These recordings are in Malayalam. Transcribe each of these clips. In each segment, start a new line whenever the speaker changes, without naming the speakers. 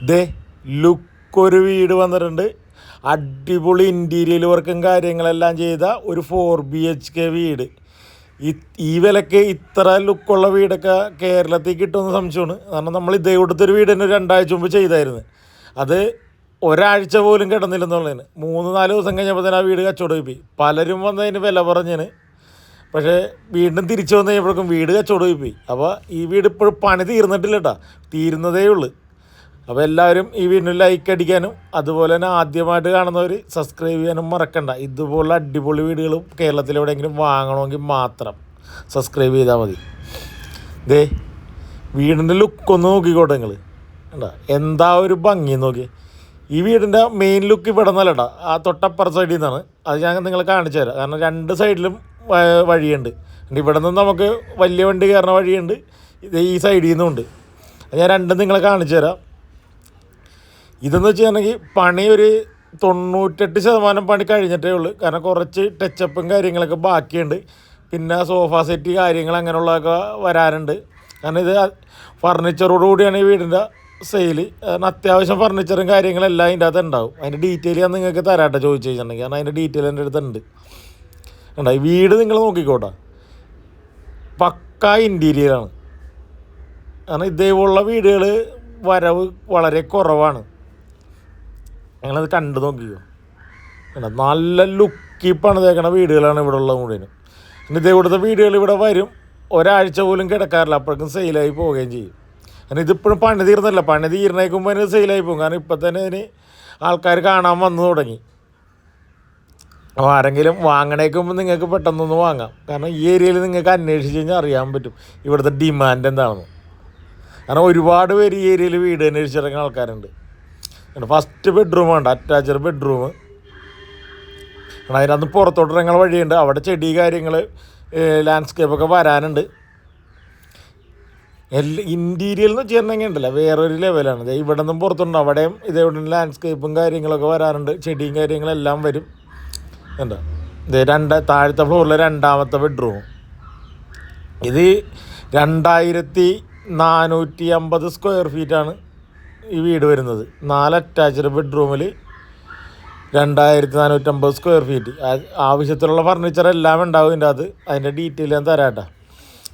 ദേ ലുക്കൊരു വീട് വന്നിട്ടുണ്ട്. അടിപൊളി ഇൻറ്റീരിയൽ വർക്കും കാര്യങ്ങളെല്ലാം ചെയ്ത ഒരു 4 BHK വീട്. ഈ വിലക്ക് ഇത്ര ലുക്കുള്ള വീടൊക്കെ കേരളത്തിൽ കിട്ടുമെന്ന് സംശയമാണ്. കാരണം നമ്മൾ ഇതേ കൊടുത്തൊരു വീട് തന്നെ 2 ആഴ്ച മുമ്പ് ചെയ്തായിരുന്നു. അത് ഒരാഴ്ച പോലും കിടന്നില്ലെന്നുള്ളതിന് 3-4 ദിവസം കഴിഞ്ഞപ്പോൾ തന്നെ ആ വീട് കച്ചവടം പോയി. പലരും വന്നതിന് വില പറഞ്ഞതിന്. പക്ഷേ വീണ്ടും തിരിച്ചു വന്നു കഴിഞ്ഞപ്പോഴേക്കും വീട് കച്ചവടം പോയി. അപ്പോൾ ഈ വീട് ഇപ്പോഴും പണി തീർന്നിട്ടില്ല കേട്ടോ, തീരുന്നതേ ഉള്ളൂ. അപ്പോൾ എല്ലാവരും ഈ വീഡിയോ ലൈക്ക് അടിക്കാനും അതുപോലെ തന്നെ ആദ്യമായിട്ട് കാണുന്നവർ സബ്സ്ക്രൈബ് ചെയ്യാനും മറക്കണ്ട. ഇതുപോലുള്ള അടിപൊളി വീടുകളും കേരളത്തിൽ എവിടെയെങ്കിലും വാങ്ങണമെങ്കിൽ മാത്രം സബ്സ്ക്രൈബ് ചെയ്താൽ മതി. ദേ വീടിൻ്റെ ലുക്കൊന്ന് നോക്കിക്കോട്ടെ നിങ്ങൾ. കണ്ടോ എന്താ ഒരു ഭംഗി നോക്കി. ഈ വീടിൻ്റെ മെയിൻ ലുക്ക് ഇവിടെ നിന്നല്ലട്ടോ, ആ തൊട്ടപ്പുറ സൈഡിൽ നിന്നാണ്. അത് ഞാൻ നിങ്ങളെ കാണിച്ചു തരാം. കാരണം 2 സൈഡിലും വഴിയുണ്ട്. ഇവിടെ നിന്ന് നമുക്ക് വലിയ വണ്ടി കയറുന്ന വഴിയുണ്ട്, ഇത് ഈ സൈഡിൽ നിന്നുണ്ട്. ഞാൻ രണ്ടും നിങ്ങളെ കാണിച്ചു തരാം. ഇതെന്ന് വെച്ചിട്ടുണ്ടെങ്കിൽ പണി ഒരു 98% പണി കഴിഞ്ഞിട്ടേ ഉള്ളൂ. കാരണം കുറച്ച് ടച്ചപ്പും കാര്യങ്ങളൊക്കെ ബാക്കിയുണ്ട്. പിന്നെ സോഫ സെറ്റ് കാര്യങ്ങൾ അങ്ങനെയുള്ളതൊക്കെ വരാറുണ്ട്. കാരണം ഇത് ഫർണിച്ചറോടുകൂടിയാണ് ഈ വീടിൻ്റെ സെയിൽ. കാരണം അത്യാവശ്യം ഫർണിച്ചറും കാര്യങ്ങളെല്ലാം അതിൻ്റെ അകത്ത് ഉണ്ടാവും. അതിൻ്റെ ഡീറ്റെയിൽ ഞാൻ നിങ്ങൾക്ക് തരാട്ടെ ചോദിച്ചു കഴിഞ്ഞിട്ടുണ്ടെങ്കിൽ. കാരണം അതിൻ്റെ ഡീറ്റെയിൽ എൻ്റെ അടുത്തുണ്ട്. കണ്ടോ ഈ വീട് നിങ്ങൾ നോക്കിക്കോട്ടെ, പക്കാ ഇൻറ്റീരിയറാണ്. കാരണം ഇതേപോലുള്ള വീടുകൾ വരവ് വളരെ കുറവാണ്. ഞങ്ങളത് കണ്ടു നോക്കിക്കോ. നല്ല ലുക്കി പണിതേക്കണ വീടുകളാണ് ഇവിടെ ഉള്ളത് മുഴുവനും. പിന്നെ ഇതേ കൊടുത്ത വീടുകൾ ഇവിടെ വരും, ഒരാഴ്ച പോലും കിടക്കാറില്ല, അപ്പോഴേക്കും സെയിലായി പോവുകയും ചെയ്യും. കാരണം ഇതിപ്പോഴും പണി തീർന്നില്ല. പണി തീർന്നേക്കുമ്പോൾ അതിന് സെയിലായി പോകും. കാരണം ഇപ്പം തന്നെ അതിന് ആൾക്കാർ കാണാൻ വന്നു തുടങ്ങി. അപ്പോൾ ആരെങ്കിലും വാങ്ങണേക്കുമ്പോൾ നിങ്ങൾക്ക് പെട്ടെന്നൊന്ന് വാങ്ങാം. കാരണം ഈ ഏരിയയിൽ നിങ്ങൾക്ക് അന്വേഷിച്ച് കഴിഞ്ഞാൽ അറിയാൻ പറ്റും ഇവിടുത്തെ ഡിമാൻഡ് എന്താണെന്ന്. കാരണം ഒരുപാട് പേര് ഈ ഏരിയയിൽ വീട് അന്വേഷിച്ചിറങ്ങുന്ന ആൾക്കാരുണ്ട്. ഫസ്റ്റ് ബെഡ്റൂമാണ്, അറ്റാച്ച്ഡ് ബെഡ്റൂം. അതിനകത്ത് പുറത്തോട്ട് ഇറങ്ങുന്ന വഴിയുണ്ട്. അവിടെ ചെടി കാര്യങ്ങൾ ലാൻഡ്സ്കേപ്പൊക്കെ വരാനുണ്ട്. ഇൻറ്റീരിയൽ എന്ന് വെച്ചിട്ടുണ്ടെങ്കിൽ ഉണ്ടല്ലോ വേറൊരു ലെവലാണ്. ഇവിടെ നിന്നും പുറത്തുണ്ട്, അവിടെയും ഇതേപോലെ ലാൻഡ്സ്കേപ്പും കാര്യങ്ങളൊക്കെ വരാറുണ്ട്. ചെടിയും കാര്യങ്ങളെല്ലാം വരും. എന്താ ഇത് താഴത്തെ ഫ്ലോറിലെ 2ാമത്തെ ബെഡ്റൂം. ഇത് 2450 സ്ക്വയർ ഫീറ്റാണ് ഈ വീട് വരുന്നത്. 4 അറ്റാച്ച്ഡ് ബെഡ്റൂമിൽ 2450 സ്ക്വയർ ഫീറ്റ്. ആവശ്യത്തിലുള്ള ഫർണിച്ചർ എല്ലാം ഉണ്ടാവും ഇതിൻ്റെ അത്. അതിൻ്റെ ഡീറ്റെയിൽ ഞാൻ തരാട്ടോ,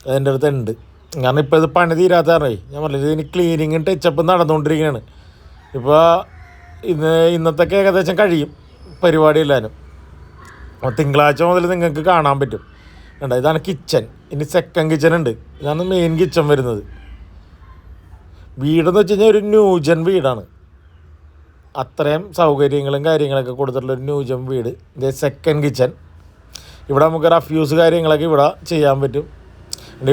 അതിൻ്റെ അടുത്ത് ഉണ്ട്. കാരണം ഇപ്പോൾ ഇത് പണി തീരാത്ത കാരണേ ഞാൻ പറഞ്ഞില്ല, ഇതിന് ക്ലീനിങ്ങും ടച്ചപ്പും നടന്നുകൊണ്ടിരിക്കുകയാണ്. ഇപ്പോൾ ഇന്നത്തേക്ക് ഏകദേശം കഴിയും പരിപാടി എല്ലാവരും. തിങ്കളാഴ്ച മുതൽ നിങ്ങൾക്ക് കാണാൻ പറ്റും. കണ്ടോ ഇതാണ് കിച്ചൺ. ഇനി സെക്കൻഡ് കിച്ചൺ ഉണ്ട്. ഇതാണ് മെയിൻ കിച്ചൺ വരുന്നത്. വീടെന്ന് വെച്ച് കഴിഞ്ഞാൽ ഒരു ന്യൂജൻ വീടാണ്. അത്രയും സൗകര്യങ്ങളും കാര്യങ്ങളൊക്കെ കൊടുത്തിട്ടുള്ളൊരു ന്യൂജൻ വീട്. ഇത് സെക്കൻഡ് കിച്ചൺ. ഇവിടെ നമുക്ക് റഫ്യൂസ് കാര്യങ്ങളൊക്കെ ഇവിടെ ചെയ്യാൻ പറ്റും.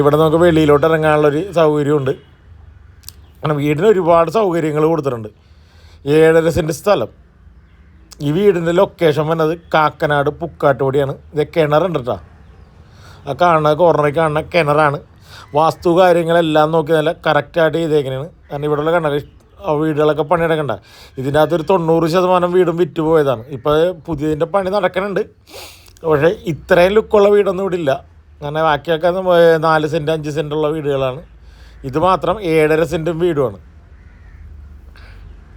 ഇവിടെ നമുക്ക് വെളിയിലോട്ട് ഇറങ്ങാനുള്ളൊരു സൗകര്യമുണ്ട്. അങ്ങനെ വീടിന് ഒരുപാട് സൗകര്യങ്ങൾ കൊടുത്തിട്ടുണ്ട്. 7.5 സെൻറ്റ് സ്ഥലം. ഈ വീടിൻ്റെ ലൊക്കേഷൻ വന്നത് കാക്കനാട് പുക്കാട്ടുപടിയാണ്. ഇത് കിണറുണ്ട് കേട്ടോ, ആ കാണുന്ന കോർണറിൽ കാണുന്ന കിണറാണ്. വാസ്തു കാര്യങ്ങളെല്ലാം നോക്കി നല്ല കറക്റ്റായിട്ട് ചെയ്തേക്കണേണ്. കാരണം ഇവിടെയുള്ള കിണർ വീടുകളൊക്കെ പണിയെടുക്കണ്ട. ഇതിൻ്റെ അകത്തൊരു 90% വീടും വിറ്റ് പോയതാണ്. ഇപ്പോൾ പുതിയതിൻ്റെ പണി നടക്കുന്നുണ്ട്. പക്ഷേ ഇത്രയും ലുക്കുള്ള വീടൊന്നും ഇവിടെ ഇല്ല. അങ്ങനെ ബാക്കിയൊക്കെ 4 സെൻറ്റ് 5 സെൻറ്റുള്ള വീടുകളാണ്. ഇത് മാത്രം 7.5 സെൻറ്റും വീടുമാണ്.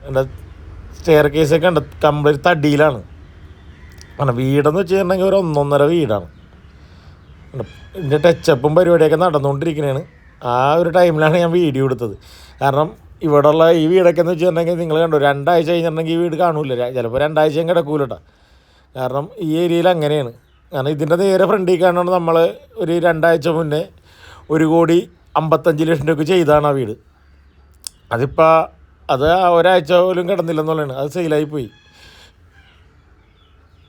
എൻ്റെ സ്റ്റെയർ കേസൊക്കെ ഉണ്ട്, കംപ്ലീറ്റ് തടിയിലാണ്. കാരണം വീടെന്ന് വെച്ച് കഴിഞ്ഞിട്ടുണ്ടെങ്കിൽ ഒരു 1.5 വീടാണ്. ഇതിൻ്റെ ടച്ചപ്പും പരിപാടിയൊക്കെ നടന്നുകൊണ്ടിരിക്കുന്നതാണ്. ആ ഒരു ടൈമിലാണ് ഞാൻ വീഡിയോ എടുത്തത്. കാരണം ഇവിടെയുള്ള ഈ വീടൊക്കെ എന്ന് വെച്ചിട്ടുണ്ടെങ്കിൽ നിങ്ങൾ കണ്ടു 2 ആഴ്ച കഴിഞ്ഞിട്ടുണ്ടെങ്കിൽ ഈ വീട് കാണൂല. ചിലപ്പോൾ 2 ആഴ്ചയും കിടക്കൂല കേട്ടോ. കാരണം ഈ ഏരിയയിൽ അങ്ങനെയാണ്. കാരണം ഇതിൻ്റെ നേരെ ഫ്രണ്ടിൽ കാണുന്നത് നമ്മൾ ഒരു 2 ആഴ്ച മുന്നേ 1,55 ലക്ഷം രൂപയ്ക്ക് ചെയ്താണ് ആ വീട്. അതിപ്പോൾ അത് ഒരാഴ്ച പോലും കിടന്നില്ലെന്നുള്ളതാണ്. അത് സെയിലായിപ്പോയി.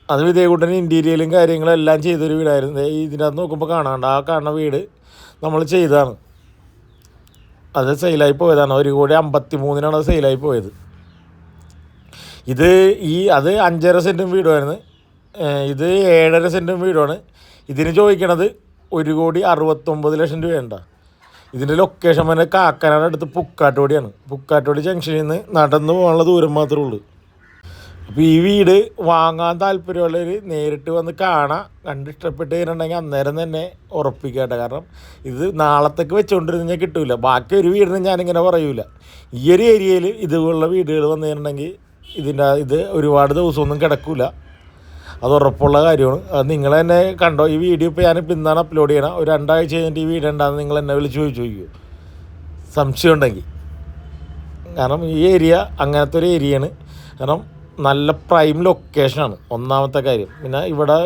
അത് ഇതേകൂട്ടന് ഇൻറ്റീരിയലും കാര്യങ്ങളും എല്ലാം ചെയ്തൊരു വീടായിരുന്നു. ഇതിനകത്ത് നോക്കുമ്പോൾ കാണാണ്ട് ആ കാണുന്ന വീട് നമ്മൾ ചെയ്തതാണ്. അത് സെയിലായി പോയതാണ്. 1,53,000,000 അത് സെയിലായി പോയത്. ഇത് അത് 5.5 സെൻറ്റും വീടുമായിരുന്നു. ഇത് 7.5 സെൻറ്റും വീടുമാണ്. ഇതിന് ചോദിക്കണത് 1,69,00,000 രൂപയുണ്ട. ഇതിൻ്റെ ലൊക്കേഷൻ വരെ കാക്കനാട് അടുത്ത് പുക്കാട്ടുപടിയാണ്. പുക്കാട്ടുപടി ജംഗ്ഷനിൽ നിന്ന് നടന്നു പോകാനുള്ള ദൂരം മാത്രമേ ഉള്ളൂ. അപ്പോൾ ഈ വീട് വാങ്ങാൻ താല്പര്യമുള്ളവർ നേരിട്ട് വന്ന് കാണാം, കണ്ടിഷ്ടപ്പെട്ട് കഴിഞ്ഞിട്ടുണ്ടെങ്കിൽ അന്നേരം തന്നെ ഉറപ്പിക്കട്ടെ. കാരണം ഇത് നാളത്തേക്ക് വെച്ചുകൊണ്ടിരുന്നാൽ കിട്ടില്ല. ബാക്കി ഒരു വീടിന് ഞാനിങ്ങനെ പറയൂല. ഈ ഒരു ഏരിയയിൽ ഇതുപോലുള്ള വീടുകൾ വന്നു കഴിഞ്ഞിട്ടുണ്ടെങ്കിൽ ഇത് ഒരുപാട് ദിവസമൊന്നും കിടക്കില്ല, അത് ഉറപ്പുള്ള കാര്യമാണ്. അത് നിങ്ങൾ തന്നെ കണ്ടോ. ഈ വീഡിയോ ഇപ്പോൾ ഞാനിപ്പോൾ ഇന്നാണ് അപ്ലോഡ് ചെയ്യണം. ഒരു 2 ആഴ്ച കഴിഞ്ഞിട്ട് ഈ വീഡിയോ ഉണ്ടാകുന്ന നിങ്ങൾ എന്നെ വിളിച്ച് ചോദിക്കൂ സംശയം ഉണ്ടെങ്കിൽ. കാരണം ഈ ഏരിയ അങ്ങനത്തെ ഒരു ഏരിയയാണ്. കാരണം നല്ല പ്രൈം ലൊക്കേഷനാണ് ഒന്നാമത്തെ കാര്യം. പിന്നെ ഇവിടെ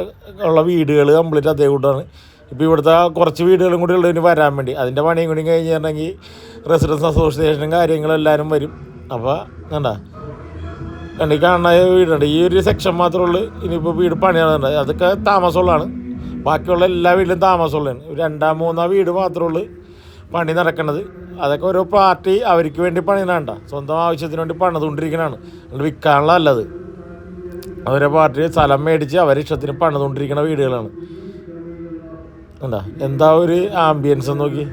ഉള്ള വീടുകൾ കംപ്ലീറ്റ് അതേ കൂട്ടാണ്. ഇപ്പോൾ ഇവിടുത്തെ കുറച്ച് വീടുകളും കൂടി ഉള്ളതിന് വരാൻ വേണ്ടി അതിൻ്റെ പണിയും കൂടി കഴിഞ്ഞിട്ടുണ്ടെങ്കിൽ റെസിഡൻസ് അസോസിയേഷനും കാര്യങ്ങളും എല്ലാവരും വരും. അപ്പോൾ കണ്ടി കാണുന്ന വീടുണ്ട്. ഈ ഒരു സെക്ഷൻ മാത്രമേ ഉള്ളൂ ഇനിയിപ്പോൾ വീട് പണിയാറുണ്ട്, അതൊക്കെ താമസമുള്ളതാണ്. ബാക്കിയുള്ള എല്ലാ വീട്ടിലും താമസമുള്ളതാണ്. 2-3 വീട് മാത്രമേ ഉള്ളൂ പണി നടക്കുന്നത്. അതൊക്കെ ഓരോ പാർട്ടി അവർക്ക് വേണ്ടി പണിയണണ്ട, സ്വന്തം ആവശ്യത്തിന് വേണ്ടി പണിതുകൊണ്ടിരിക്കണതാണ്, അതുകൊണ്ട് വിൽക്കാനുള്ള അല്ലത്. അവരെ പാർട്ടി സ്ഥലം മേടിച്ച് അവരെ ഇഷ്ടത്തിന് പണിതുകൊണ്ടിരിക്കുന്ന വീടുകളാണ്. എന്താ ഒരു ആംബിയൻസ് നോക്കി.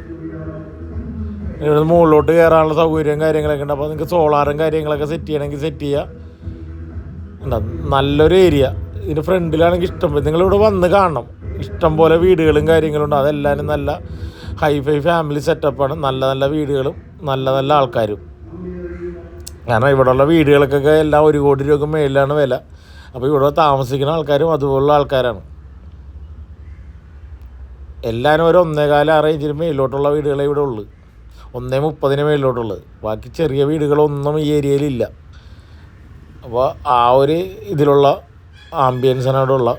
ഇവിടെ മുകളിലോട്ട് കയറാനുള്ള സൗകര്യം കാര്യങ്ങളൊക്കെ ഉണ്ട്. അപ്പോൾ നിങ്ങൾക്ക് സോളാറും കാര്യങ്ങളൊക്കെ സെറ്റ് ചെയ്യണമെങ്കിൽ സെറ്റ് ചെയ്യുക. നല്ലൊരു ഏരിയ. ഇതിൻ്റെ ഫ്രണ്ടിലാണെങ്കിൽ നിങ്ങളിവിടെ വന്ന് കാണണം. ഇഷ്ടം പോലെ വീടുകളും കാര്യങ്ങളുണ്ട്. അതെല്ലാവരും നല്ല ഹൈഫൈ ഫാമിലി സെറ്റപ്പാണ്. നല്ല നല്ല വീടുകളും നല്ല നല്ല ആൾക്കാരും. കാരണം ഇവിടെയുള്ള വീടുകൾക്കൊക്കെ എല്ലാം 1 കോടി രൂപയ്ക്ക് മേളിലാണ് വില. അപ്പോൾ ഇവിടെ താമസിക്കുന്ന ആൾക്കാരും അതുപോലുള്ള ആൾക്കാരാണ്. എല്ലാവരും ഒരു 1.25 റേഞ്ചിന് മേളിലോട്ടുള്ള വീടുകളെ ഇവിടെ ഉള്ളൂ. 1.30 മേളിലോട്ടുള്ളത്. ബാക്കി ചെറിയ വീടുകളൊന്നും ഈ ഏരിയയിലില്ല. അപ്പോൾ ആ ഒരു ഇതിലുള്ള ആംബിയൻസാണ് അവിടെ ഉള്ള.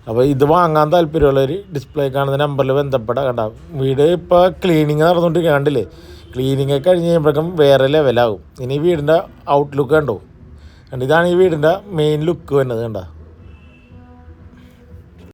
അപ്പോൾ ഇത് വാങ്ങാൻ താല്പര്യമുള്ളവർ ഡിസ്പ്ലേ കാണുന്ന നമ്പറിൽ ബന്ധപ്പെടാം. കണ്ട വീട് ഇപ്പോൾ ക്ലീനിങ് നടന്നുകൊണ്ടിരിക്കുക, കണ്ടില്ലേ? ക്ലീനിങ് ഒക്കെ കഴിഞ്ഞ് കഴിയുമ്പോഴേക്കും വേറെ ലെവലാകും. ഇനി വീടിൻ്റെ ഔട്ട്ലുക്ക് കണ്ടോ. ഇതാണ് ഈ വീടിൻ്റെ മെയിൻ ലുക്ക് വരുന്നത്. കണ്ട